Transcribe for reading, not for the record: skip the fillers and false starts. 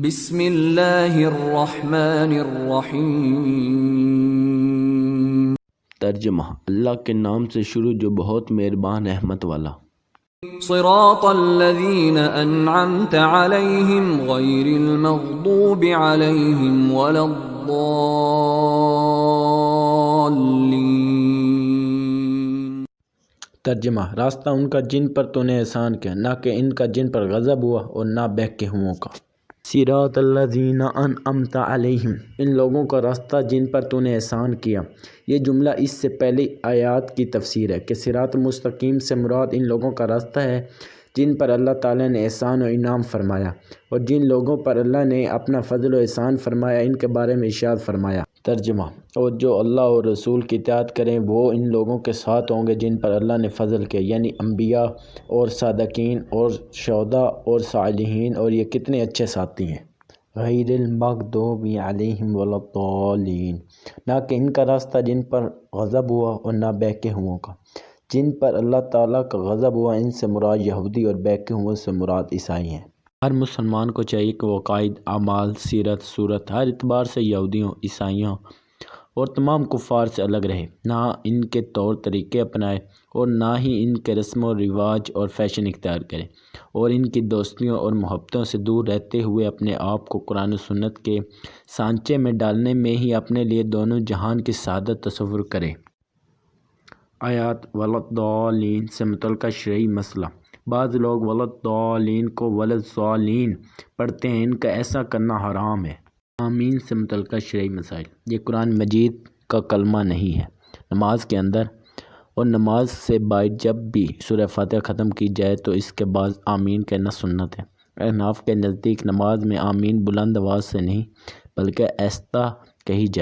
بسم اللہ الرحمن الرحیم۔ ترجمہ: اللہ کے نام سے شروع جو بہت مہربان رحمت والا۔ صراط الذین انعمت علیہم غیر المغضوب علیہم ولا الضالین۔ ترجمہ: راستہ ان کا جن پر تو نے احسان کیا، نہ کہ ان کا جن پر غضب ہوا اور نہ بہکے ہوئوں کا۔ صراط الذین انعمت علیہم، ان لوگوں کا راستہ جن پر تو نے احسان کیا۔ یہ جملہ اس سے پہلی آیات کی تفسیر ہے کہ صراط مستقیم سے مراد ان لوگوں کا راستہ ہے جن پر اللہ تعالیٰ نے احسان و انعام فرمایا، اور جن لوگوں پر اللہ نے اپنا فضل و احسان فرمایا ان کے بارے میں ارشاد فرمایا۔ ترجمہ: اور جو اللہ اور رسول کی اطاعت کریں وہ ان لوگوں کے ساتھ ہوں گے جن پر اللہ نے فضل کیا، یعنی انبیاء اور صادقین اور شہداء اور صالحین، اور یہ کتنے اچھے ساتھی ہیں۔ غیر المغضوب علیہم ولا الضالین، نہ کہ ان کا راستہ جن پر غضب ہوا اور نہ بہکے ہوئوں کا۔ جن پر اللہ تعالیٰ کا غضب ہوا ان سے مراد یہودی اور بہکے ہوئوں سے مراد عیسائی ہیں۔ ہر مسلمان کو چاہیے کہ وہ عقائد، اعمال، سیرت، صورت ہر اعتبار سے یہودیوں، عیسائیوں اور تمام کفار سے الگ رہے، نہ ان کے طور طریقے اپنائے اور نہ ہی ان کے رسم و رواج اور فیشن اختیار کرے، اور ان کی دوستیوں اور محبتوں سے دور رہتے ہوئے اپنے آپ کو قرآن و سنت کے سانچے میں ڈالنے میں ہی اپنے لیے دونوں جہان کی سعادت تصور کرے۔ آیات ولضالین سے متعلقہ شرعی مسئلہ۔ بعض لوگ ولضالین کو ولضالین پڑھتے ہیں، ان کا ایسا کرنا حرام ہے۔ آمین سے متعلقہ شرعی مسائل۔ یہ قرآن مجید کا کلمہ نہیں ہے۔ نماز کے اندر اور نماز سے بعد جب بھی سورہ فاتحہ ختم کی جائے تو اس کے بعد آمین کہنا سنت ہے۔ احناف کے نزدیک نماز میں آمین بلند آواز سے نہیں بلکہ آہستہ کہی جائے۔